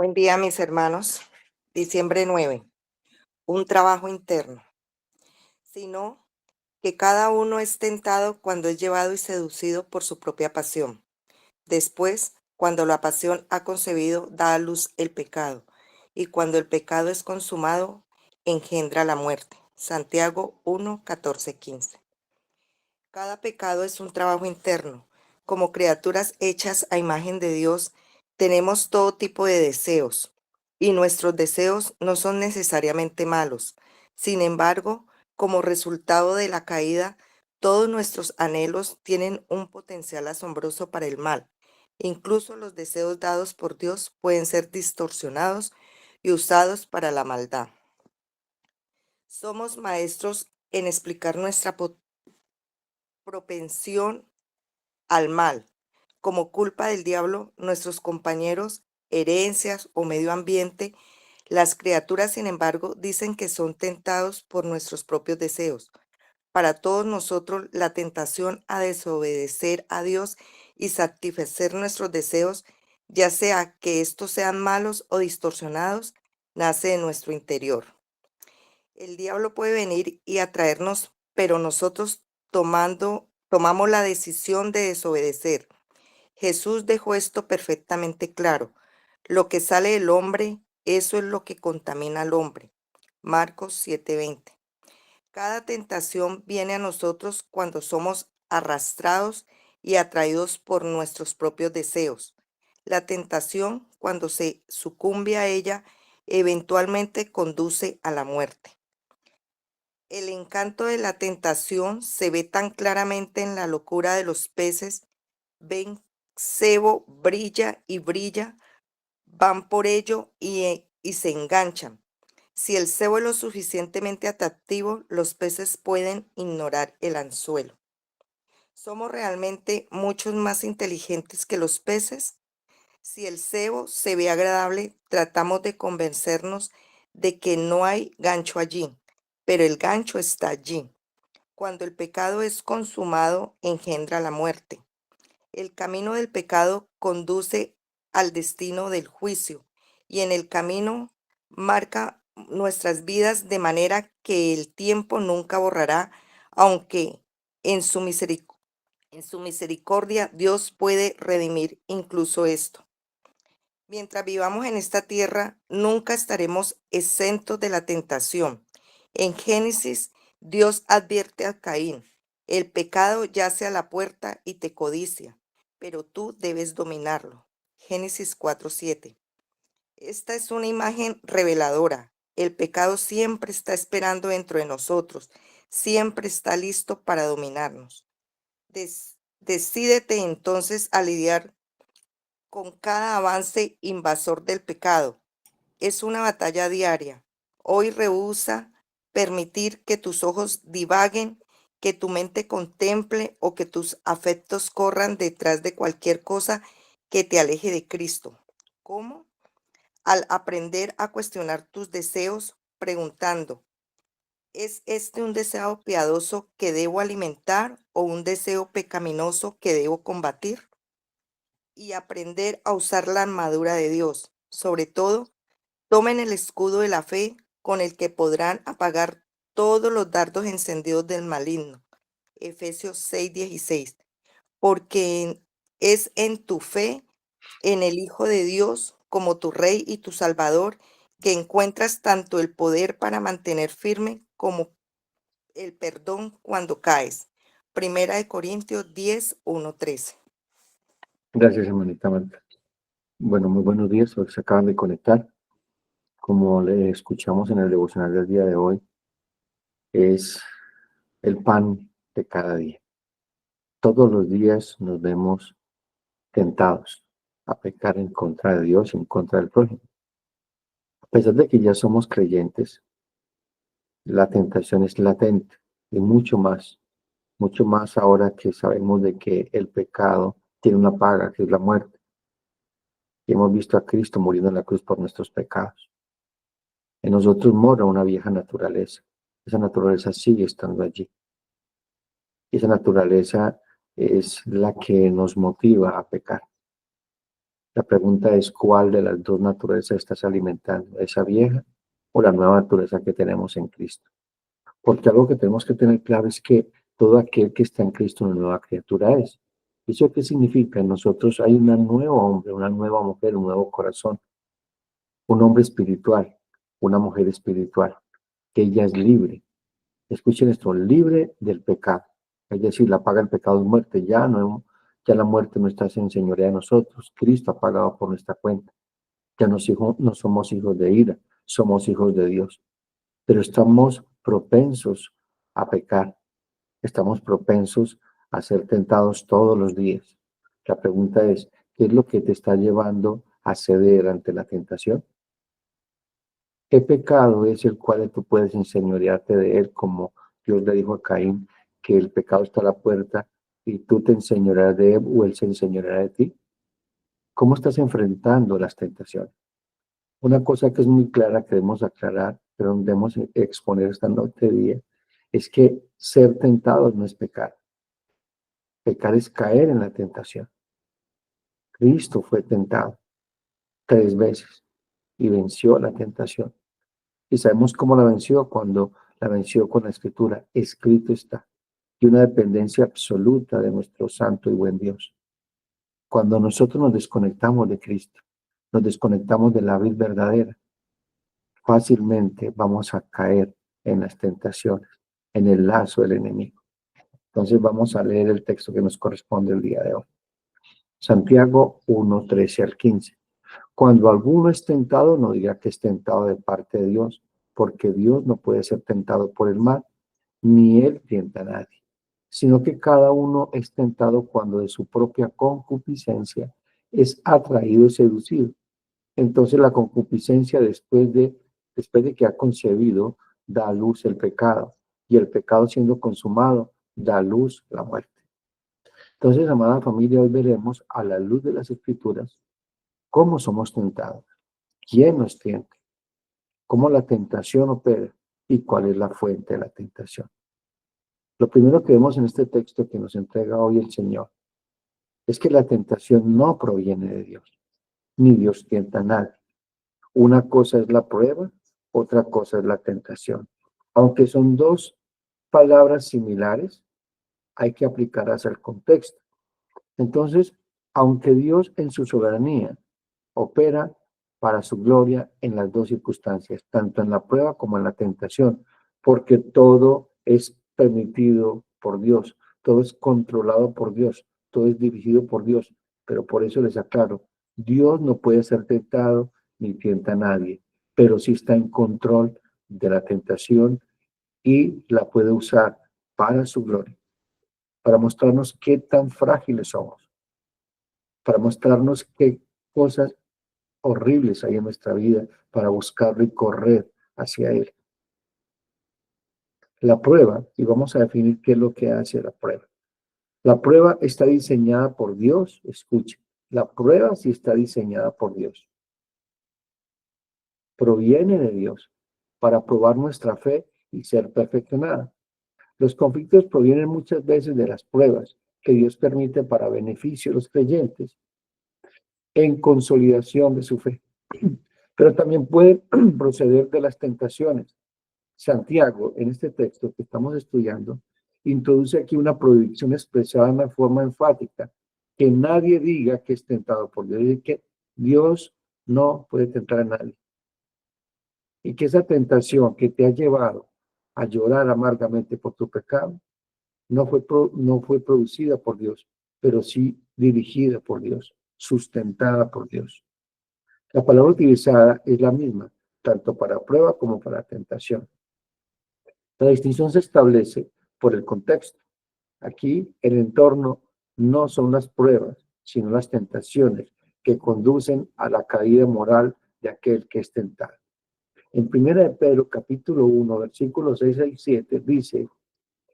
Buen día, mis hermanos. Diciembre 9. Un trabajo interno. Sino que cada uno es tentado cuando es llevado y seducido por su propia pasión. Después, cuando la pasión ha concebido, da a luz el pecado. Y cuando el pecado es consumado, engendra la muerte. Santiago 1, 14, 15. Cada pecado es un trabajo interno. Como criaturas hechas a imagen de Dios, tenemos todo tipo de deseos, y nuestros deseos no son necesariamente malos. Sin embargo, como resultado de la caída, todos nuestros anhelos tienen un potencial asombroso para el mal. Incluso los deseos dados por Dios pueden ser distorsionados y usados para la maldad. Somos maestros en explicar nuestra propensión al mal, como culpa del diablo, nuestros compañeros, herencias o medio ambiente. Las criaturas, sin embargo, dicen que son tentados por nuestros propios deseos. Para todos nosotros, la tentación a desobedecer a Dios y satisfacer nuestros deseos, ya sea que estos sean malos o distorsionados, nace de nuestro interior. El diablo puede venir y atraernos, pero nosotros tomamos la decisión de desobedecer. Jesús dejó esto perfectamente claro. Lo que sale del hombre, eso es lo que contamina al hombre. Marcos 7:20. Cada tentación viene a nosotros cuando somos arrastrados y atraídos por nuestros propios deseos. La tentación, cuando se sucumbe a ella, eventualmente conduce a la muerte. El encanto de la tentación se ve tan claramente en la locura de los peces. Ven cebo, brilla y brilla, van por ello y se enganchan. Si el cebo es lo suficientemente atractivo, los peces pueden ignorar el anzuelo. ¿Somos realmente muchos más inteligentes que los peces? Si el cebo se ve agradable, tratamos de convencernos de que no hay gancho allí, pero el gancho está allí. Cuando el pecado es consumado, engendra la muerte. El camino del pecado conduce al destino del juicio, y en el camino marca nuestras vidas de manera que el tiempo nunca borrará, aunque en su misericordia Dios puede redimir incluso esto. Mientras vivamos en esta tierra, nunca estaremos exentos de la tentación. En Génesis, Dios advierte a Caín: el pecado yace a la puerta y te codicia, pero tú debes dominarlo. Génesis 4:7. Esta es una imagen reveladora. El pecado siempre está esperando dentro de nosotros, siempre está listo para dominarnos. Decídete entonces a lidiar con cada avance invasor del pecado. Es una batalla diaria. Hoy rehúsa permitir que tus ojos divaguen, que tu mente contemple o que tus afectos corran detrás de cualquier cosa que te aleje de Cristo. ¿Cómo? Al aprender a cuestionar tus deseos, preguntando: ¿es este un deseo piadoso que debo alimentar o un deseo pecaminoso que debo combatir? Y aprender a usar la armadura de Dios. Sobre todo, tomen el escudo de la fe, con el que podrán apagar todos los dardos encendidos del maligno. Efesios 6:16. Porque es en tu fe, en el Hijo de Dios, como tu Rey y tu Salvador, que encuentras tanto el poder para mantener firme como el perdón cuando caes. Primera de Corintios 10:1-13. Gracias, hermanita Marta. Bueno, muy buenos días, los que se acaban de conectar. Como le escuchamos en el devocional del día de hoy, es el pan de cada día. Todos los días nos vemos tentados a pecar en contra de Dios y en contra del prójimo. A pesar de que ya somos creyentes, la tentación es latente y mucho más ahora que sabemos de que el pecado tiene una paga, que es la muerte. Y hemos visto a Cristo muriendo en la cruz por nuestros pecados. En nosotros mora una vieja naturaleza. Esa naturaleza sigue estando allí. Y esa naturaleza es la que nos motiva a pecar. La pregunta es, ¿cuál de las dos naturalezas estás alimentando? ¿Esa vieja o la nueva naturaleza que tenemos en Cristo? Porque algo que tenemos que tener claro es que todo aquel que está en Cristo una nueva criatura es. ¿Eso qué significa? En nosotros hay un nuevo hombre, una nueva mujer, un nuevo corazón, un hombre espiritual, una mujer espiritual, que ella es libre. Escuchen esto, libre del pecado. Es decir, la paga del pecado es muerte. Ya la muerte no está en señoría de nosotros. Cristo ha pagado por nuestra cuenta. Ya no somos hijos de ira, somos hijos de Dios. Pero estamos propensos a pecar. Estamos propensos a ser tentados todos los días. La pregunta es, ¿qué es lo que te está llevando a ceder ante la tentación? ¿Qué pecado es el cual tú puedes enseñorearte de él, como Dios le dijo a Caín, que el pecado está a la puerta y tú te enseñorearás de él o él se enseñoreará de ti? ¿Cómo estás enfrentando las tentaciones? Una cosa que es muy clara que debemos aclarar, pero debemos exponer esta noche de día, es que ser tentados no es pecar. Pecar es caer en la tentación. Cristo fue tentado 3 veces y venció la tentación. Y sabemos cómo la venció cuando la venció con la escritura. Escrito está. Y una dependencia absoluta de nuestro santo y buen Dios. Cuando nosotros nos desconectamos de Cristo, nos desconectamos de la vida verdadera, fácilmente vamos a caer en las tentaciones, en el lazo del enemigo. Entonces vamos a leer el texto que nos corresponde el día de hoy. Santiago 1:13 al 15. Cuando alguno es tentado, no diga que es tentado de parte de Dios, porque Dios no puede ser tentado por el mal, ni él tienta a nadie, sino que cada uno es tentado cuando de su propia concupiscencia es atraído y seducido. Entonces la concupiscencia después de que ha concebido, da a luz el pecado, y el pecado siendo consumado, da a luz la muerte. Entonces, amada familia, hoy veremos a la luz de las Escrituras cómo somos tentados, quién nos tienta, cómo la tentación opera y cuál es la fuente de la tentación. Lo primero que vemos en este texto que nos entrega hoy el Señor es que la tentación no proviene de Dios, ni Dios tienta a nadie. Una cosa es la prueba, otra cosa es la tentación. Aunque son dos palabras similares, hay que aplicarlas al contexto. Entonces, aunque Dios en su soberanía opera para su gloria en las dos circunstancias, tanto en la prueba como en la tentación, porque todo es permitido por Dios, todo es controlado por Dios, todo es dirigido por Dios. Pero por eso les aclaro, Dios no puede ser tentado ni tienta a nadie, pero sí está en control de la tentación y la puede usar para su gloria, para mostrarnos qué tan frágiles somos, para mostrarnos qué cosas horribles hay en nuestra vida, para buscarlo y correr hacia Él. La prueba, y vamos a definir qué es lo que hace la prueba. La prueba está diseñada por Dios, escuche, la prueba sí está diseñada por Dios. Proviene de Dios para probar nuestra fe y ser perfeccionada. Los conflictos provienen muchas veces de las pruebas que Dios permite para beneficio de los creyentes en consolidación de su fe. Pero también pueden proceder de las tentaciones. Santiago, en este texto que estamos estudiando, introduce aquí una prohibición expresada en una forma enfática, que nadie diga que es tentado por Dios, y que Dios no puede tentar a nadie. Y que esa tentación que te ha llevado a llorar amargamente por tu pecado, no fue producida por Dios, pero sí dirigida por Dios, sustentada por Dios. La palabra utilizada es la misma, tanto para prueba como para tentación. La distinción se establece por el contexto. Aquí el entorno no son las pruebas, sino las tentaciones que conducen a la caída moral de aquel que es tentado. En 1 de Pedro, capítulo 1, versículos 6 y 7, dice,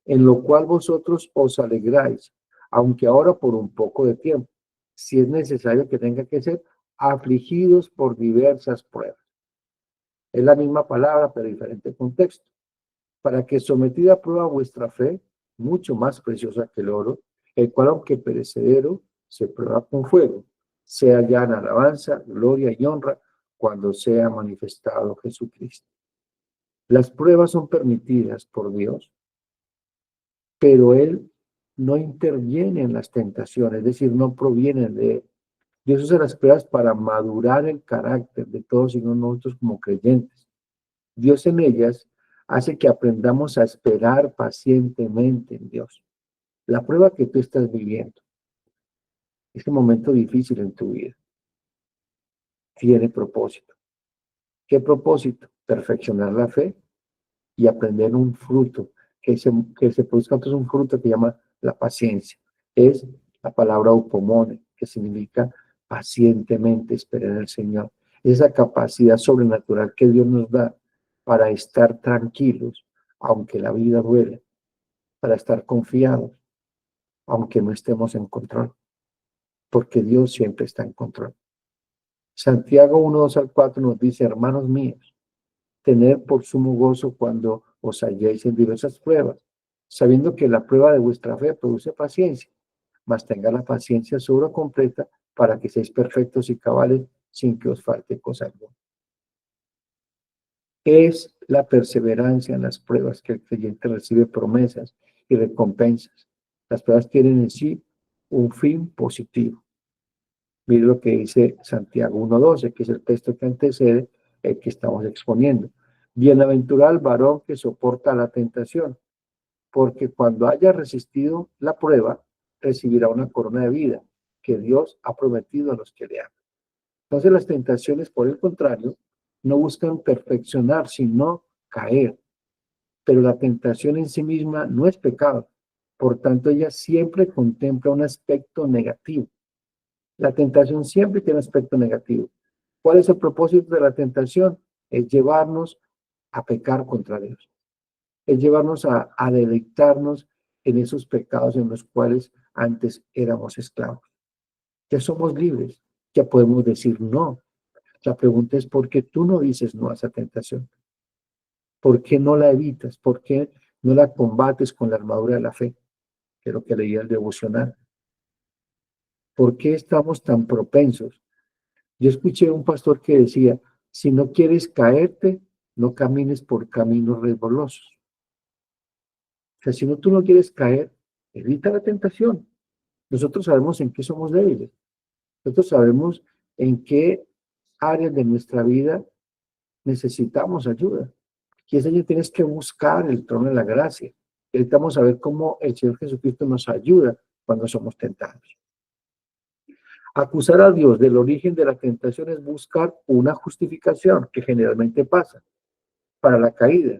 en lo cual vosotros os alegráis, aunque ahora por un poco de tiempo, si es necesario que tenga que ser afligidos por diversas pruebas. Es la misma palabra, pero diferente contexto. Para que sometida a prueba vuestra fe, mucho más preciosa que el oro, el cual aunque perecedero, se prueba con fuego, sea ya en alabanza, gloria y honra cuando sea manifestado Jesucristo. Las pruebas son permitidas por Dios, pero Él no interviene en las tentaciones, es decir, no provienen de Él. Dios usa las pruebas para madurar el carácter de todos y no nosotros como creyentes. Dios en ellas hace que aprendamos a esperar pacientemente en Dios. La prueba que tú estás viviendo, este momento difícil en tu vida, tiene propósito. ¿Qué propósito? Perfeccionar la fe y aprender un fruto, que se produzca entonces un fruto que llama la paciencia. Es la palabra upomone, que significa pacientemente esperar en el Señor. Esa capacidad sobrenatural que Dios nos da para estar tranquilos, aunque la vida duele, para estar confiados, aunque no estemos en control, porque Dios siempre está en control. Santiago 1, 2 al 4 nos dice, hermanos míos, tener por sumo gozo cuando os halléis en diversas pruebas, sabiendo que la prueba de vuestra fe produce paciencia, mas tenga la paciencia sobre completa para que seáis perfectos y cabales sin que os falte cosa alguna. Es la perseverancia en las pruebas que el creyente recibe promesas y recompensas. Las pruebas tienen en sí un fin positivo. Mire lo que dice Santiago 1:12, que es el texto que antecede el que estamos exponiendo. Bienaventurado el varón que soporta la tentación, porque cuando haya resistido la prueba, recibirá una corona de vida que Dios ha prometido a los que le aman. Entonces las tentaciones, por el contrario, no buscan perfeccionar, sino caer. Pero la tentación en sí misma no es pecado. Por tanto, ella siempre contempla un aspecto negativo. La tentación siempre tiene un aspecto negativo. ¿Cuál es el propósito de la tentación? Es llevarnos a pecar contra Dios. Es llevarnos a deleitarnos en esos pecados en los cuales antes éramos esclavos. Ya somos libres, ya podemos decir no. La pregunta es ¿por qué tú no dices no a esa tentación? ¿Por qué no la evitas? ¿Por qué no la combates con la armadura de la fe? Que es lo que leía el devocional. ¿Por qué estamos tan propensos? Yo escuché a un pastor que decía, si no quieres caerte, no camines por caminos resbalosos. O sea, si no tú no quieres caer, evita la tentación. Nosotros sabemos en qué somos débiles. Nosotros sabemos en qué áreas de nuestra vida necesitamos ayuda. Y ese año tienes que buscar el trono de la gracia. Y ahorita vamos a ver cómo el Señor Jesucristo nos ayuda cuando somos tentados. Acusar a Dios del origen de la tentación es buscar una justificación que generalmente pasa para la caída.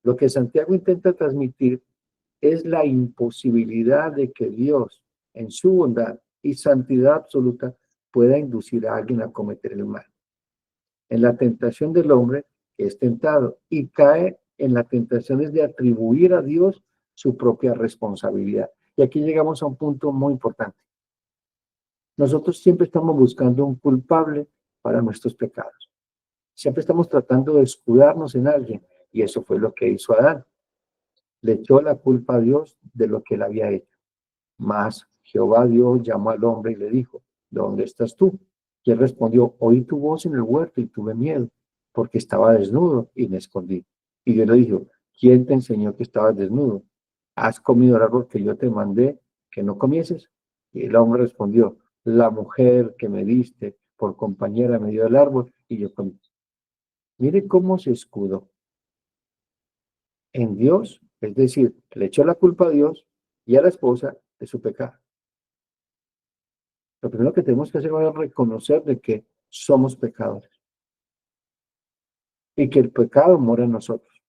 Lo que Santiago intenta transmitir es la imposibilidad de que Dios, en su bondad y santidad absoluta, pueda inducir a alguien a cometer el mal. En la tentación del hombre que es tentado y cae en la tentación es de atribuir a Dios su propia responsabilidad. Y aquí llegamos a un punto muy importante. Nosotros siempre estamos buscando un culpable para nuestros pecados. Siempre estamos tratando de escudarnos en alguien. Y eso fue lo que hizo Adán. Le echó la culpa a Dios de lo que él había hecho. Mas Jehová Dios llamó al hombre y le dijo, ¿dónde estás tú? Y él respondió, oí tu voz en el huerto y tuve miedo, porque estaba desnudo y me escondí. Y Dios le dijo, ¿quién te enseñó que estabas desnudo? ¿Has comido el árbol que yo te mandé que no comieses? Y el hombre respondió, la mujer que me diste por compañera me dio el árbol y yo comí. Mire cómo se escudó en Dios, es decir, le echó la culpa a Dios y a la esposa de su pecado. Lo primero que tenemos que hacer es reconocer de que somos pecadores y que el pecado mora en nosotros,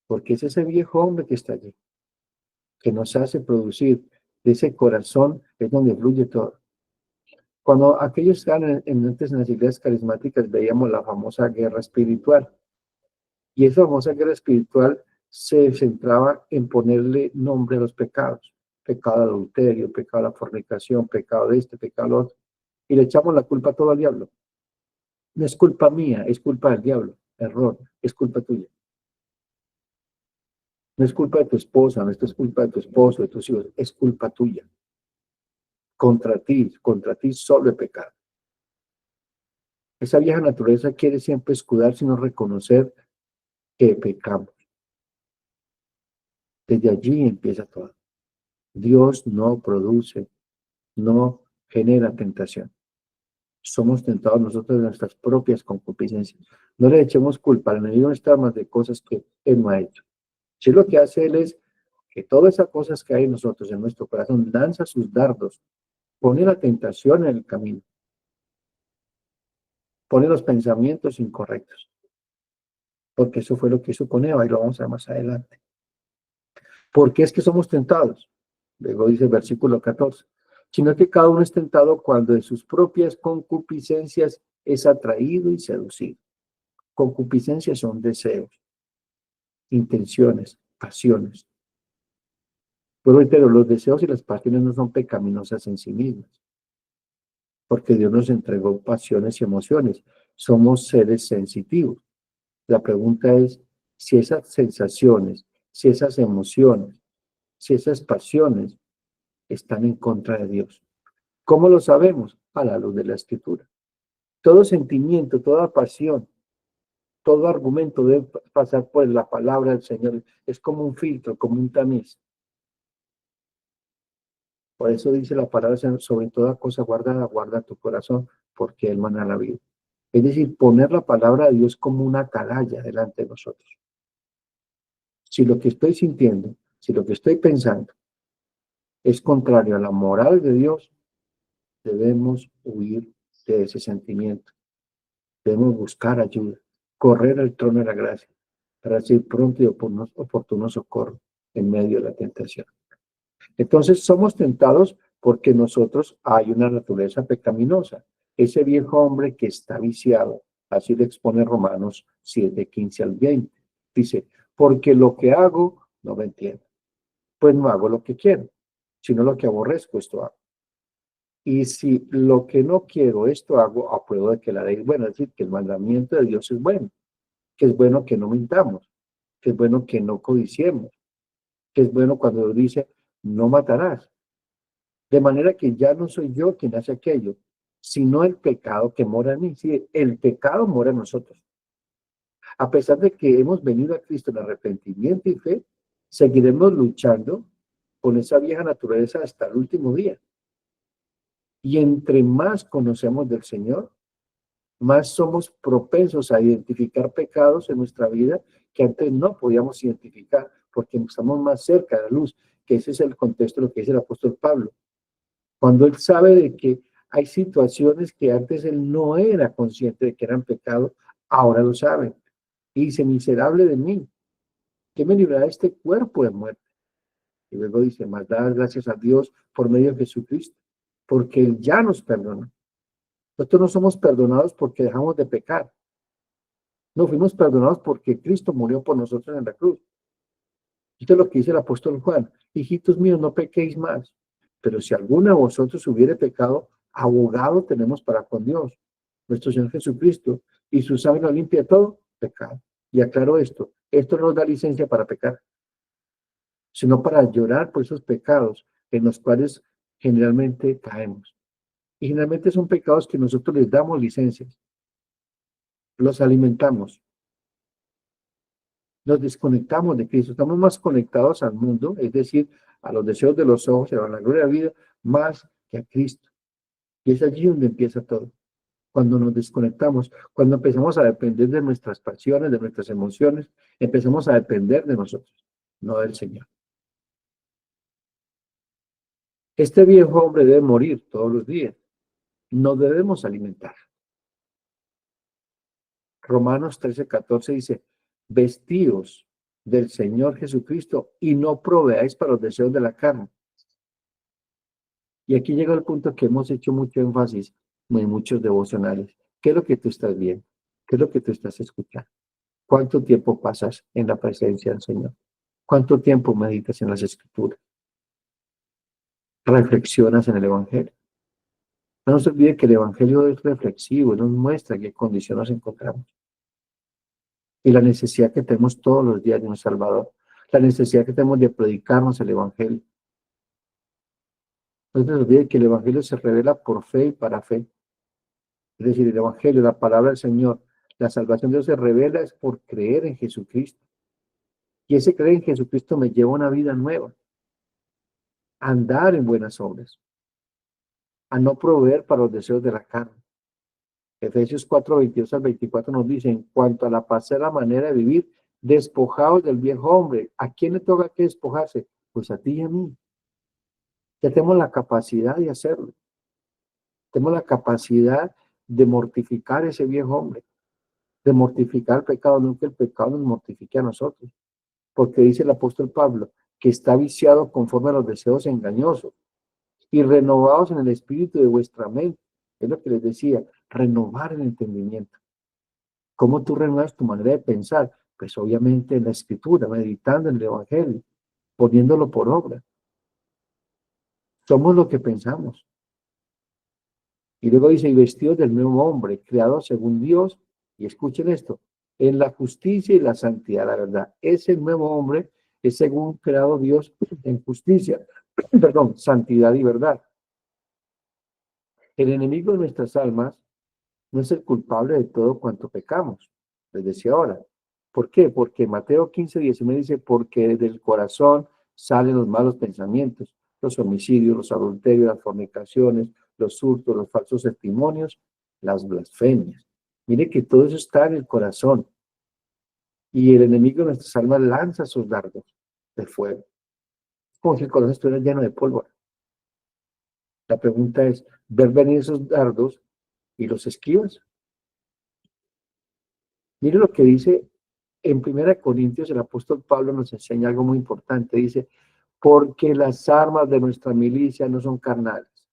porque es ese viejo hombre que está allí, que nos hace producir de ese corazón, es donde fluye todo. Cuando aquellos estaban antes en las iglesias carismáticas, veíamos la famosa guerra espiritual, y esa famosa guerra espiritual se centraba en ponerle nombre a los pecados, pecado de adulterio, pecado de la fornicación, pecado de este, pecado de otro, y le echamos la culpa todo al diablo. No es culpa mía, es culpa del diablo. Error, es culpa tuya. No es culpa de tu esposa, no es culpa de tu esposo, de tus hijos, es culpa tuya. contra ti solo he pecado. Esa vieja naturaleza quiere siempre escudar, sino reconocer que pecamos. Desde allí empieza todo. Dios no produce, no genera tentación. Somos tentados nosotros de nuestras propias concupiscencias. No le echemos culpa, al enemigo no está más de cosas que él no ha hecho. Si lo que hace él es que todas esas cosas que hay en nosotros, en nuestro corazón, lanza sus dardos, pone la tentación en el camino, pone los pensamientos incorrectos, porque eso fue lo que supone, ahí lo vamos a ver más adelante. ¿Por qué es que somos tentados? Luego dice el versículo 14, sino que cada uno es tentado cuando de sus propias concupiscencias es atraído y seducido. Concupiscencias son deseos, intenciones, pasiones. Pero los deseos y las pasiones no son pecaminosas en sí mismas, porque Dios nos entregó pasiones y emociones. Somos seres sensitivos. La pregunta es si esas sensaciones, si esas emociones, si esas pasiones están en contra de Dios. ¿Cómo lo sabemos? A la luz de la Escritura. Todo sentimiento, toda pasión, todo argumento debe pasar por la palabra del Señor. Es como un filtro, como un tamiz. Por eso dice la palabra, sobre toda cosa guardada, guarda tu corazón, porque Él mana la vida. Es decir, poner la palabra de Dios como una atalaya delante de nosotros. Si lo que estoy sintiendo, si lo que estoy pensando es contrario a la moral de Dios, debemos huir de ese sentimiento. Debemos buscar ayuda, correr al trono de la gracia, para recibir pronto y oportuno socorro en medio de la tentación. Entonces somos tentados porque nosotros hay una naturaleza pecaminosa. Ese viejo hombre que está viciado, así le expone Romanos 7, 15 al 20. Dice, porque lo que hago no me entiendo. Pues no hago lo que quiero, sino lo que aborrezco, esto hago. Y si lo que no quiero, esto hago, apruebo de que la ley es buena. Es decir, que el mandamiento de Dios es bueno, que es bueno que no mintamos, que es bueno que no codiciemos, que es bueno cuando dice, no matarás. De manera que ya no soy yo quien hace aquello, sino el pecado que mora en mí. Sí, el pecado mora en nosotros. A pesar de que hemos venido a Cristo en arrepentimiento y fe, seguiremos luchando con esa vieja naturaleza hasta el último día. Y entre más conocemos del Señor, más somos propensos a identificar pecados en nuestra vida que antes no podíamos identificar, porque estamos más cerca de la luz, que ese es el contexto de lo que dice el apóstol Pablo. Cuando él sabe de que hay situaciones que antes él no era consciente de que eran pecado, ahora lo sabe. Y dice, miserable de mí, ¿qué me librará de este cuerpo de muerte? Y luego dice, más dadas gracias a Dios por medio de Jesucristo, porque Él ya nos perdonó. Nosotros no somos perdonados porque dejamos de pecar. No, fuimos perdonados porque Cristo murió por nosotros en la cruz. Esto es lo que dice el apóstol Juan. Hijitos míos, no pequéis más. Pero si alguno de vosotros hubiere pecado, abogado tenemos para con Dios, nuestro Señor Jesucristo, y su sangre limpia todo pecado. Y aclaro esto no nos da licencia para pecar, sino para llorar por esos pecados en los cuales generalmente caemos. Y generalmente son pecados que nosotros les damos licencias, los alimentamos, nos desconectamos de Cristo, estamos más conectados al mundo, es decir, a los deseos de los ojos y a la gloria de la vida, más que a Cristo. Y es allí donde empieza todo. Cuando nos desconectamos, cuando empezamos a depender de nuestras pasiones, de nuestras emociones, empezamos a depender de nosotros, no del Señor. Este viejo hombre debe morir todos los días. No debemos alimentar. Romanos 13:14 dice, vestíos del Señor Jesucristo y no proveáis para los deseos de la carne. Y aquí llega el punto que hemos hecho mucho énfasis en muchos devocionales. ¿Qué es lo que tú estás viendo? ¿Qué es lo que tú estás escuchando? ¿Cuánto tiempo pasas en la presencia del Señor? ¿Cuánto tiempo meditas en las Escrituras? ¿Reflexionas en el Evangelio? No se olvide que el Evangelio es reflexivo, nos muestra en qué condición nos encontramos. Y la necesidad que tenemos todos los días de un Salvador. La necesidad que tenemos de predicarnos el Evangelio. No se nos olvide que el Evangelio se revela por fe y para fe. Es decir, el Evangelio, la palabra del Señor, la salvación de Dios se revela es por creer en Jesucristo. Y ese creer en Jesucristo me lleva a una vida nueva, a andar en buenas obras, a no proveer para los deseos de la carne. Efesios 4, 22 al 24 nos dice, en cuanto a la pasada manera de vivir, despojados del viejo hombre. ¿A quién le toca que despojarse? Pues a ti y a mí. Ya tenemos la capacidad de hacerlo. Tenemos la capacidad de mortificar ese viejo hombre, de mortificar el pecado, no que el pecado nos mortifique a nosotros. Porque dice el apóstol Pablo, que está viciado conforme a los deseos engañosos y renovados en el espíritu de vuestra mente. Es lo que les decía, renovar el entendimiento. ¿Cómo tú renuevas tu manera de pensar? Pues obviamente en la escritura, meditando en el evangelio, poniéndolo por obra. Somos lo que pensamos. Y luego dice, y vestidos del nuevo hombre, creado según Dios, y escuchen esto, en la justicia y la santidad, la verdad. Ese nuevo hombre es según creado Dios en justicia, perdón, santidad y verdad. El enemigo de nuestras almas no es el culpable de todo cuanto pecamos, les decía ahora. ¿Por qué? Porque Mateo 15, 19 dice, porque del corazón salen los malos pensamientos, los homicidios, los adulterios, las fornicaciones, los hurtos, los falsos testimonios, las blasfemias. Mire que todo eso está en el corazón. Y el enemigo de nuestras almas lanza sus dardos de fuego. Como si el corazón estuviera lleno de pólvora. La pregunta es, ¿ver venir esos dardos y los esquivas? Mire lo que dice en 1 Corintios, el apóstol Pablo nos enseña algo muy importante. Dice, porque las armas de nuestra milicia no son carnales,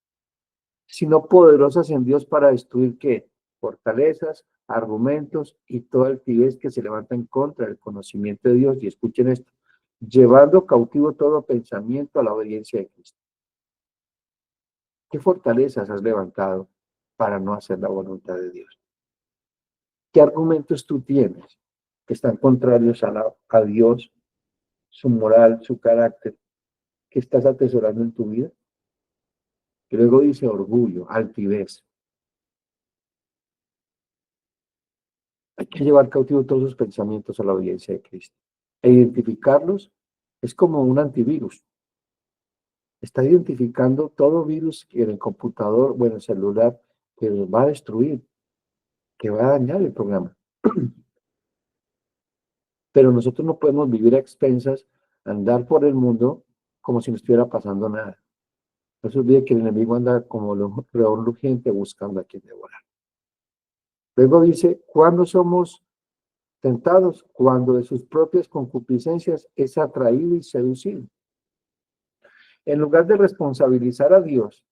sino poderosas en Dios para destruir, ¿qué? Fortalezas, argumentos y toda altivez que se levanta en contra del conocimiento de Dios. Y escuchen esto, llevando cautivo todo pensamiento a la obediencia de Cristo. ¿Qué fortalezas has levantado para no hacer la voluntad de Dios? ¿Qué argumentos tú tienes que están contrarios a Dios, su moral, su carácter, que estás atesorando en tu vida? Y luego dice orgullo, altivez. Hay que llevar cautivo todos los pensamientos a la obediencia de Cristo. E identificarlos es como un antivirus. Está identificando todo virus en el computador o en el celular que nos va a destruir, que va a dañar el programa. Pero nosotros no podemos vivir a expensas, andar por el mundo como si no estuviera pasando nada. No se olvide que el enemigo anda como león rugiente buscando a quien devorar. Luego dice, ¿cuándo somos tentados? Cuando de sus propias concupiscencias es atraído y seducido. En lugar de responsabilizar a Dios,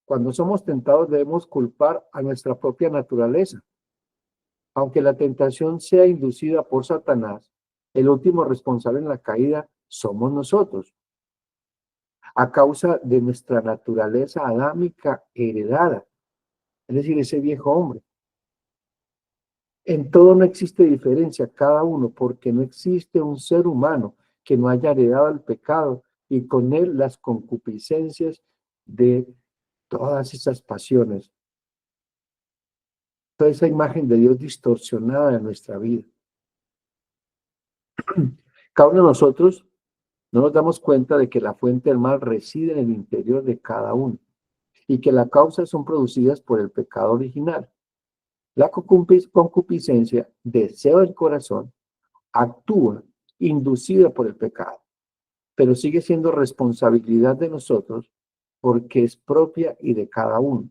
cuando somos tentados debemos culpar a nuestra propia naturaleza. Aunque la tentación sea inducida por Satanás, el último responsable en la caída somos nosotros, a causa de nuestra naturaleza adámica heredada, es decir, ese viejo hombre. En todo no existe diferencia, cada uno, porque no existe un ser humano que no haya heredado el pecado y con él las concupiscencias de todas esas pasiones, toda esa imagen de Dios distorsionada en nuestra vida. Cada uno de nosotros no nos damos cuenta de que la fuente del mal reside en el interior de cada uno y que las causas son producidas por el pecado original. La concupiscencia, deseo del corazón, actúa inducida por el pecado, pero sigue siendo responsabilidad de nosotros porque es propia y de cada uno.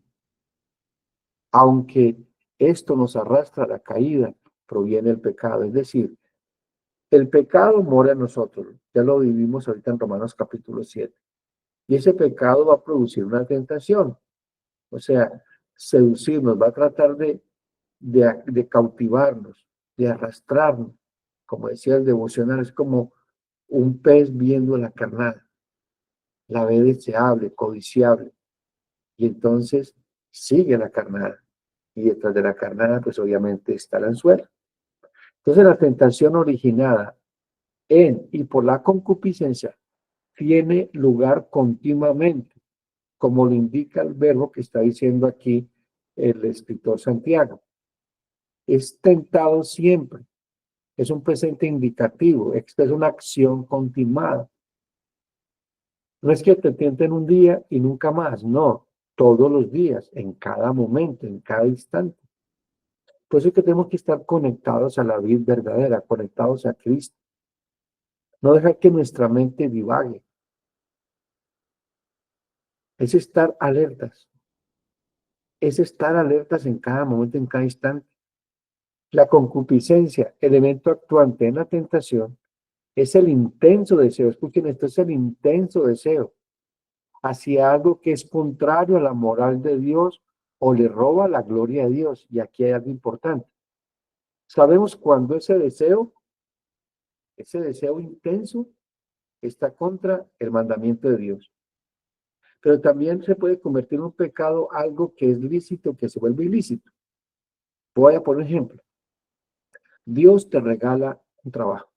Aunque esto nos arrastra a la caída, proviene el pecado. Es decir, el pecado mora en nosotros. Ya lo vivimos ahorita en Romanos capítulo 7. Y ese pecado va a producir una tentación. O sea, seducirnos, va a tratar de cautivarnos, de arrastrarnos. Como decía el devocional, es como un pez viendo la carnada. La ve deseable, codiciable. Y entonces sigue la carnada. Y detrás de la carnada, pues obviamente está el anzuelo. Entonces la tentación originada en y por la concupiscencia tiene lugar continuamente, como lo indica el verbo que está diciendo aquí el escritor Santiago. Es tentado siempre, es un presente indicativo, expresa una acción continuada. No es que te tienten un día y nunca más, no, todos los días, en cada momento, en cada instante. Por eso es que tenemos que estar conectados a la vida verdadera, conectados a Cristo. No dejar que nuestra mente divague. Es estar alertas. Es estar alertas en cada momento, en cada instante. La concupiscencia, elemento actuante en la tentación, es el intenso deseo. Escuchen esto, es el intenso deseo hacia algo que es contrario a la moral de Dios o le roba la gloria a Dios. Y aquí hay algo importante. Sabemos cuando ese deseo intenso está contra el mandamiento de Dios. Pero también se puede convertir en un pecado algo que es lícito, que se vuelve ilícito. Voy a poner un ejemplo. Dios te regala un trabajo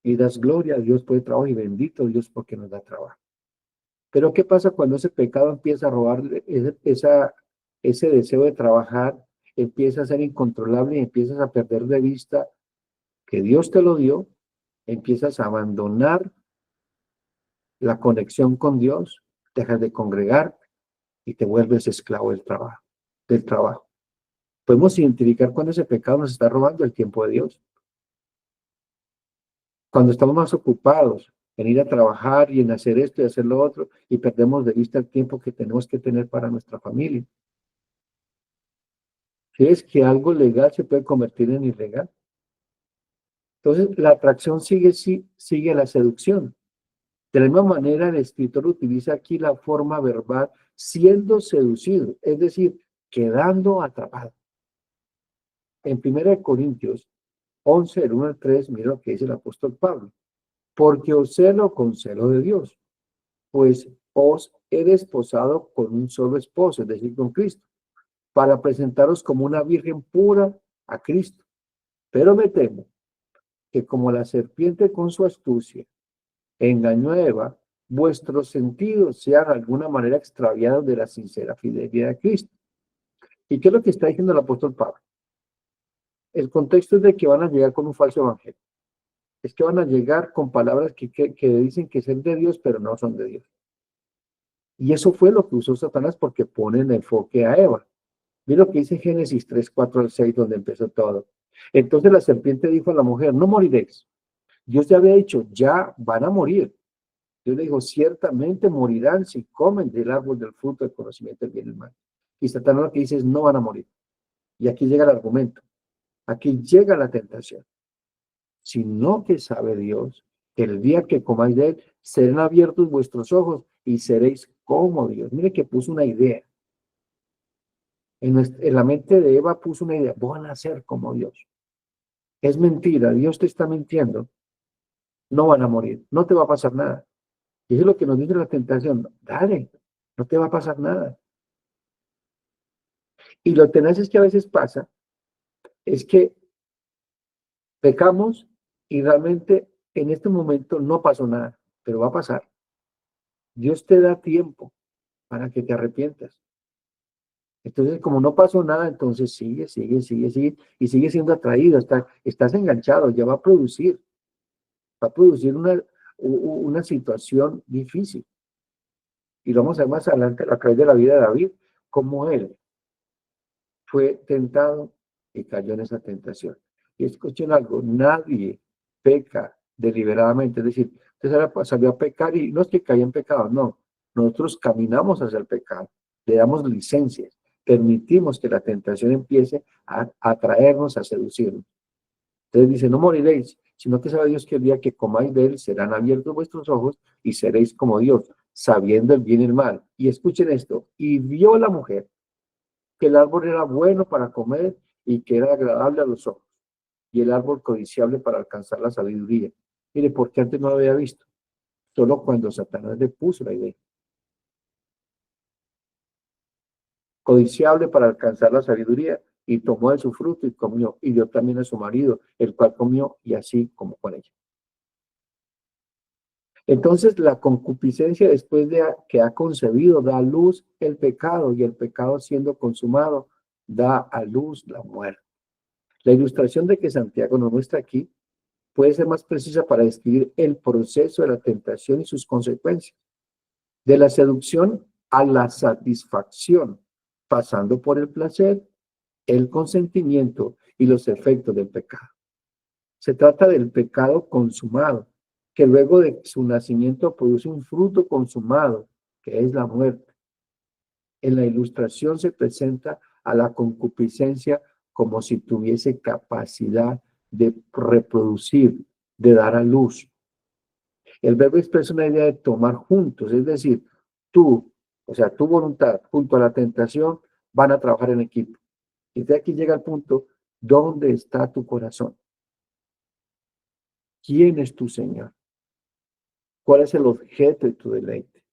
y das gloria a Dios por el trabajo y bendito Dios porque nos da trabajo. Pero ¿qué pasa cuando ese pecado empieza a robar ese deseo de trabajar, empieza a ser incontrolable y empiezas a perder de vista que Dios te lo dio, empiezas a abandonar la conexión con Dios, dejas de congregar y te vuelves esclavo del trabajo. Podemos identificar cuando ese pecado nos está robando el tiempo de Dios. Cuando estamos más ocupados en ir a trabajar y en hacer esto y hacer lo otro y perdemos de vista el tiempo que tenemos que tener para nuestra familia. Si es que algo legal se puede convertir en ilegal. Entonces, la atracción sigue la seducción. De la misma manera, el escritor utiliza aquí la forma verbal siendo seducido, es decir, quedando atrapado. En 1 Corintios 11, el 1 al 3, mira lo que dice el apóstol Pablo. Porque os celo con celo de Dios, pues os he desposado con un solo esposo, es decir, con Cristo, para presentaros como una virgen pura a Cristo. Pero me temo que como la serpiente con su astucia engañó a Eva, vuestros sentidos sean de alguna manera extraviados de la sincera fidelidad de Cristo. ¿Y qué es lo que está diciendo el apóstol Pablo? El contexto es de que van a llegar con un falso evangelio. Es que van a llegar con palabras que dicen que son de Dios, pero no son de Dios. Y eso fue lo que usó Satanás porque pone en enfoque a Eva. Mira lo que dice Génesis 3, 4 al 6, donde empezó todo. Entonces la serpiente dijo a la mujer, no moriréis. Dios ya había dicho, ya van a morir. Dios le dijo, ciertamente morirán si comen del árbol del fruto del conocimiento del bien y el mal. Y Satanás lo que dice es, no van a morir. Y aquí llega el argumento. Aquí llega la tentación. Sino que sabe Dios que el día que comáis de él, serán abiertos vuestros ojos y seréis como Dios. Mire que puso una idea. En la mente de Eva puso una idea. Van a ser como Dios. Es mentira. Dios te está mintiendo. No van a morir. No te va a pasar nada. Y eso es lo que nos dice la tentación. Dale. No te va a pasar nada. Y lo tenaz es que a veces pasa, es que pecamos y realmente en este momento no pasó nada, pero va a pasar. Dios te da tiempo para que te arrepientas. Entonces, como no pasó nada, entonces sigue y sigue siendo atraído, estás enganchado, ya va a producir una situación difícil. Y lo vamos a ver más adelante a través de la vida de David, cómo él fue tentado y cayó en esa tentación. Y escuchen algo, nadie peca deliberadamente, es decir, usted salió a pecar y no es que cayó en pecado, no, nosotros caminamos hacia el pecado, le damos licencias, permitimos que la tentación empiece a atraernos, a seducirnos. Entonces dice, no moriréis, sino que sabe Dios que el día que comáis de él serán abiertos vuestros ojos y seréis como Dios, sabiendo el bien y el mal. Y escuchen esto, y vio la mujer que el árbol era bueno para comer y que era agradable a los ojos, y el árbol codiciable para alcanzar la sabiduría. Mire, porque antes no lo había visto, solo cuando Satanás le puso la idea. Codiciable para alcanzar la sabiduría, y tomó de su fruto y comió, y dio también a su marido, el cual comió, y así como con ella. Entonces, la concupiscencia, después de que ha concebido, da a luz el pecado, y el pecado siendo consumado, da a luz la muerte. La ilustración de que Santiago nos muestra aquí puede ser más precisa para describir el proceso de la tentación y sus consecuencias, de la seducción a la satisfacción, pasando por el placer, el consentimiento y los efectos del pecado. Se trata del pecado consumado, que luego de su nacimiento produce un fruto consumado, que es la muerte. En la ilustración se presenta a la concupiscencia como si tuviese capacidad de reproducir, de dar a luz. El verbo expresa una idea de tomar juntos, es decir, tú, o sea, tu voluntad junto a la tentación van a trabajar en equipo. Y de aquí llega el punto, ¿dónde está tu corazón? ¿Quién es tu Señor? ¿Cuál es el objeto de tu deleite?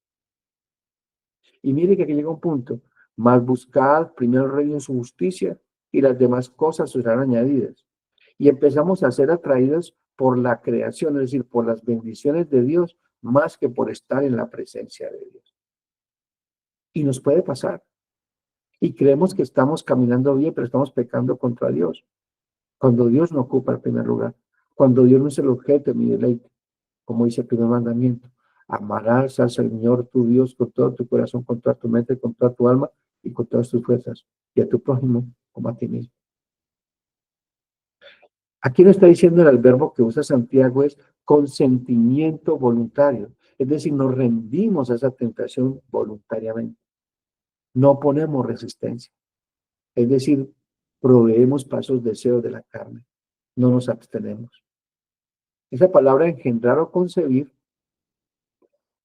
Y mire que aquí llega un punto, más buscad primero el reino y su justicia y las demás cosas serán añadidas. Y empezamos a ser atraídos por la creación, es decir, por las bendiciones de Dios, más que por estar en la presencia de Dios. Y nos puede pasar. Y creemos que estamos caminando bien, pero estamos pecando contra Dios. Cuando Dios no ocupa el primer lugar. Cuando Dios no es el objeto de mi deleite. Como dice el primer mandamiento. Amarás al Señor tu Dios con todo tu corazón, con toda tu mente, con toda tu alma y con todas tus fuerzas. Y a tu prójimo como a ti mismo. Aquí no está diciendo el verbo que usa Santiago es consentimiento voluntario. Es decir, nos rendimos a esa tentación voluntariamente. No ponemos resistencia. Es decir, proveemos pasos deseos de la carne. No nos abstenemos. Esa palabra engendrar o concebir,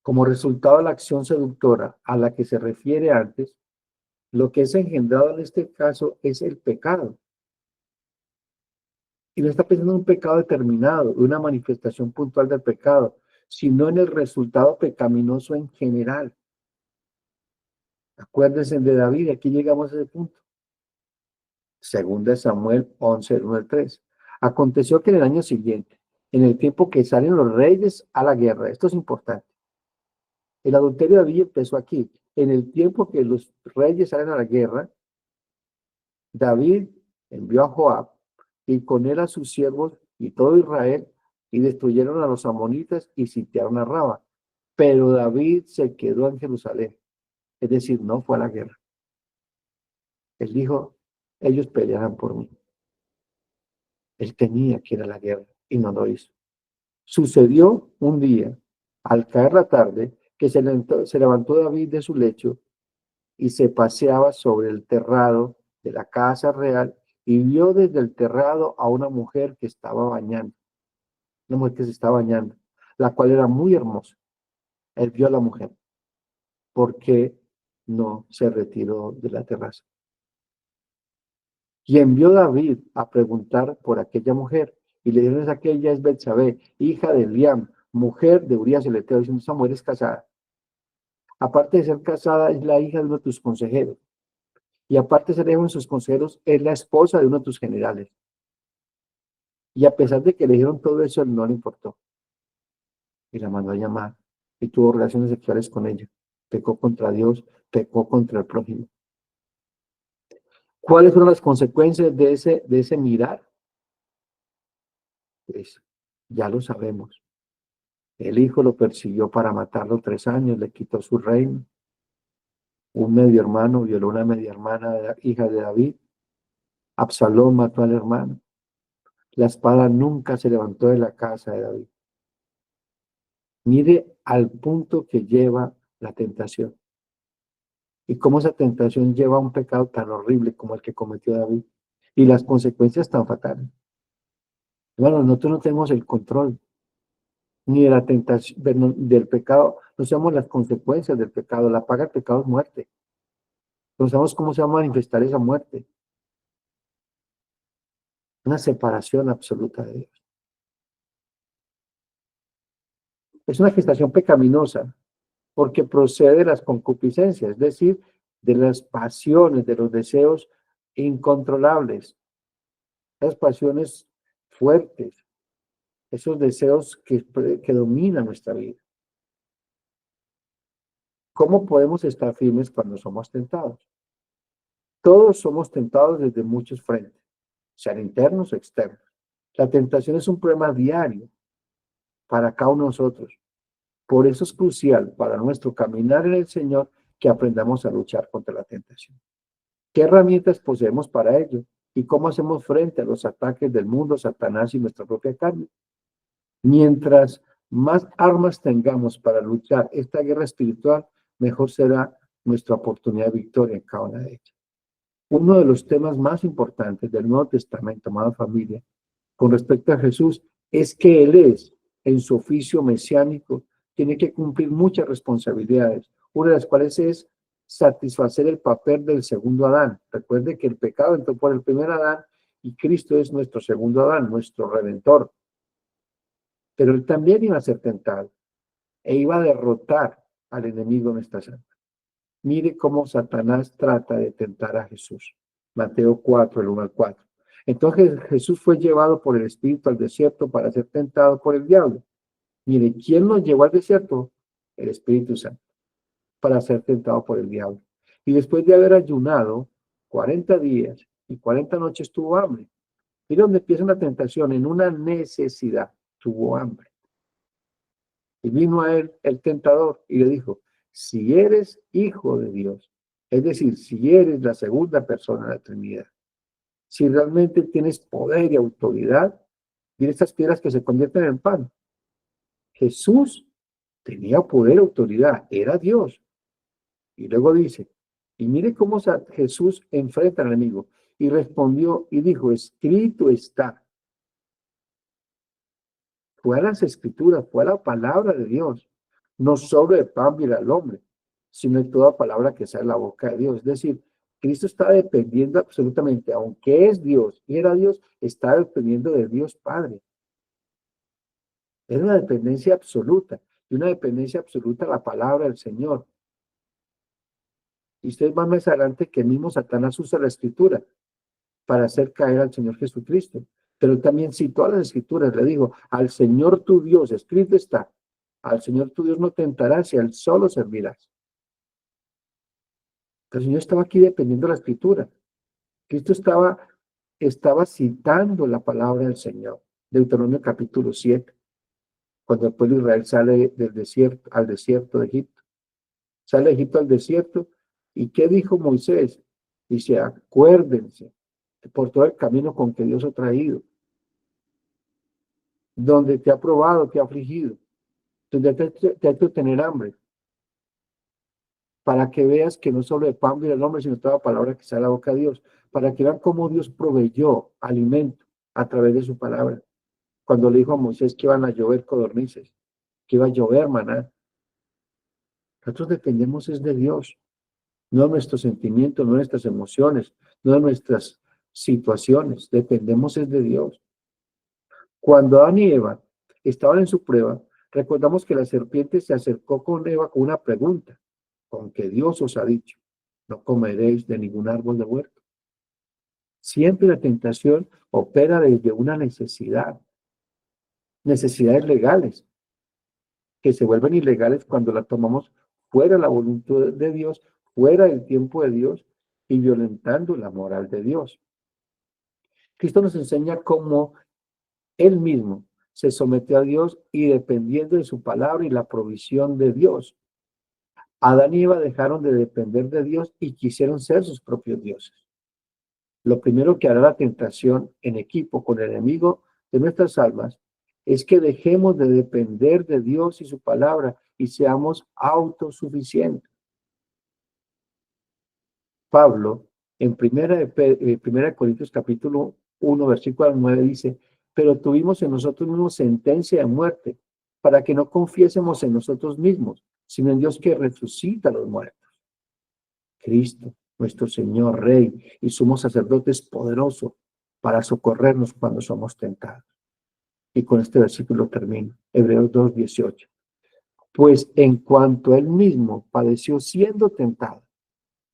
como resultado de la acción seductora a la que se refiere antes, lo que es engendrado en este caso es el pecado. Y no está pensando en un pecado determinado, una manifestación puntual del pecado, sino en el resultado pecaminoso en general. Acuérdense de David, aquí llegamos a ese punto. Segunda de Samuel 11, 1 al 3. Aconteció que en el año siguiente, en el tiempo que salen los reyes a la guerra, esto es importante. El adulterio de David empezó aquí. En el tiempo que los reyes salen a la guerra, David envió a Joab y con él a sus siervos y todo Israel y destruyeron a los amonitas y sitiaron a Raba. Pero David se quedó en Jerusalén, es decir, no fue a la guerra. Él dijo, ellos pelearán por mí. Él tenía que ir a la guerra y no lo hizo. Sucedió un día, al caer la tarde, que se levantó David de su lecho y se paseaba sobre el terrado de la casa real y vio desde el terrado a una mujer que estaba bañando, una mujer que se estaba bañando, la cual era muy hermosa. Él vio a la mujer porque no se retiró de la terraza. Y envió David a preguntar por aquella mujer y le dijeron: aquella es Betsabé, hija de Eliam, mujer de Urías el Eteo, diciendo: esa mujer es casada. Aparte de ser casada, es la hija de uno de tus consejeros. Y aparte de ser hija de sus consejeros, es la esposa de uno de tus generales. Y a pesar de que le dijeron todo eso, él no le importó. Y la mandó a llamar y tuvo relaciones sexuales con ella. Pecó contra Dios, pecó contra el prójimo. ¿Cuáles fueron las consecuencias de ese mirar? Pues ya lo sabemos. El hijo lo persiguió para matarlo 3 años, le quitó su reino. Un medio hermano violó a una media hermana, hija de David. Absalón mató al hermano. La espada nunca se levantó de la casa de David. Mire al punto que lleva la tentación. Y cómo esa tentación lleva a un pecado tan horrible como el que cometió David. Y las consecuencias tan fatales. Bueno, nosotros no tenemos el control ni de la tentación, del pecado. No sabemos las consecuencias del pecado. La paga del pecado es muerte. No sabemos cómo se va a manifestar esa muerte. Una separación absoluta de Dios. Es una gestación pecaminosa porque procede de las concupiscencias, es decir, de las pasiones, de los deseos incontrolables, las pasiones fuertes, esos deseos que dominan nuestra vida. ¿Cómo podemos estar firmes cuando somos tentados? Todos somos tentados desde muchos frentes, sean internos o externos. La tentación es un problema diario para cada uno de nosotros. Por eso es crucial para nuestro caminar en el Señor que aprendamos a luchar contra la tentación. ¿Qué herramientas poseemos para ello? ¿Y cómo hacemos frente a los ataques del mundo, Satanás y nuestra propia carne? Mientras más armas tengamos para luchar esta guerra espiritual, mejor será nuestra oportunidad de victoria en cada una de ellas. Uno de los temas más importantes del Nuevo Testamento, amada familia, con respecto a Jesús, es que Él es, en su oficio mesiánico, tiene que cumplir muchas responsabilidades, una de las cuales es satisfacer el papel del segundo Adán. Recuerde que el pecado entró por el primer Adán y Cristo es nuestro segundo Adán, nuestro Redentor. Pero Él también iba a ser tentado e iba a derrotar al enemigo en esta santa. Mire cómo Satanás trata de tentar a Jesús. Mateo 4, el 1 al 4. Entonces Jesús fue llevado por el Espíritu al desierto para ser tentado por el diablo. Mire, ¿quién nos llevó al desierto? El Espíritu Santo, para ser tentado por el diablo. Y después de haber ayunado 40 días y 40 noches tuvo hambre. Mire donde empieza una tentación, en una necesidad, tuvo hambre. Y vino a él el tentador y le dijo, si eres hijo de Dios, es decir, si eres la segunda persona de la Trinidad, si realmente tienes poder y autoridad, mira estas piedras que se convierten en pan. Jesús tenía poder y autoridad, era Dios. Y luego dice, y mire cómo Jesús enfrenta al enemigo. Y respondió y dijo, escrito está. Fue a las escrituras, fue a la palabra de Dios. No solo de pan vivirá el hombre, sino de toda palabra que sale de la boca de Dios. Es decir, Cristo está dependiendo absolutamente, aunque es Dios y era Dios, está dependiendo de Dios Padre. Es una dependencia absoluta, y una dependencia absoluta a la palabra del Señor. Y ustedes van más adelante que el mismo Satanás usa la escritura para hacer caer al Señor Jesucristo. Pero también citó a las escrituras, le dijo, al Señor tu Dios, escrito está, al Señor tu Dios no tentarás y al solo servirás. El Señor estaba aquí dependiendo de la escritura. Cristo estaba citando la palabra del Señor. Deuteronomio capítulo 7, cuando el pueblo de Israel sale del desierto al desierto de Egipto. Sale de Egipto al desierto. ¿Y qué dijo Moisés? Dice, acuérdense por todo el camino con que Dios ha traído, donde te ha probado, te ha afligido, donde te ha hecho tener hambre, para que veas que no solo de pan vive el hombre, sino toda palabra que sale de la boca de Dios, para que vean cómo Dios proveyó alimento a través de su palabra. Cuando le dijo a Moisés que iban a llover codornices, que iba a llover maná. Nosotros dependemos es de Dios, no de nuestros sentimientos, no de nuestras emociones, no de nuestras situaciones, dependemos es de Dios. Cuando Adán y Eva estaban en su prueba, recordamos que la serpiente se acercó con Eva con una pregunta, con que Dios os ha dicho, no comeréis de ningún árbol de huerto. Siempre la tentación opera desde una necesidad, necesidades legales, que se vuelven ilegales cuando la tomamos fuera de la voluntad de Dios, fuera del tiempo de Dios y violentando la moral de Dios. Cristo nos enseña cómo Él mismo se sometió a Dios y dependiendo de su palabra y la provisión de Dios. Adán y Eva dejaron de depender de Dios y quisieron ser sus propios dioses. Lo primero que hará la tentación en equipo con el enemigo de nuestras almas es que dejemos de depender de Dios y su palabra y seamos autosuficientes. Pablo, en primera Corintios capítulo 1, versículo 9 dice, pero tuvimos en nosotros mismos sentencia de muerte, para que no confiésemos en nosotros mismos, sino en Dios que resucita a los muertos. Cristo, nuestro Señor, Rey y sumo sacerdote es poderoso para socorrernos cuando somos tentados. Y con este versículo termino, Hebreos 2:18. Pues en cuanto Él mismo padeció siendo tentado,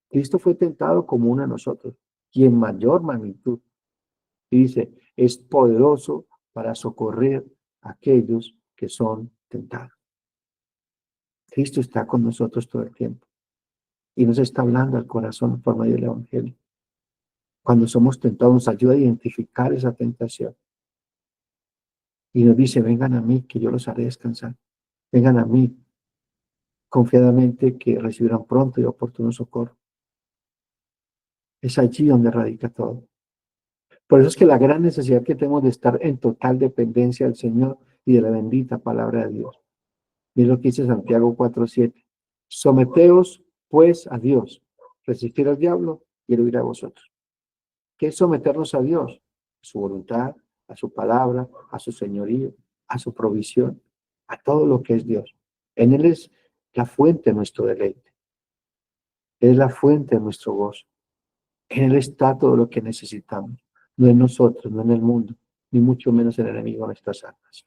Cristo fue tentado como uno de nosotros, y en mayor magnitud. Y dice, es poderoso para socorrer a aquellos que son tentados. Cristo está con nosotros todo el tiempo y nos está hablando al corazón por medio del Evangelio. Cuando somos tentados, nos ayuda a identificar esa tentación y nos dice, vengan a mí, que yo los haré descansar. Vengan a mí, confiadamente, que recibirán pronto y oportuno socorro. Es allí donde radica todo. Por eso es que la gran necesidad que tenemos de estar en total dependencia del Señor y de la bendita palabra de Dios. Mira lo que dice Santiago 4:7. Someteos, pues, a Dios. Resistir al diablo y él huirá a vosotros. ¿Qué es someternos a Dios? A su voluntad, a su palabra, a su señorío, a su provisión, a todo lo que es Dios. En Él es la fuente de nuestro deleite. Es la fuente de nuestro gozo. En Él está todo lo que necesitamos. No en nosotros, no en el mundo, ni mucho menos en el enemigo de nuestras almas.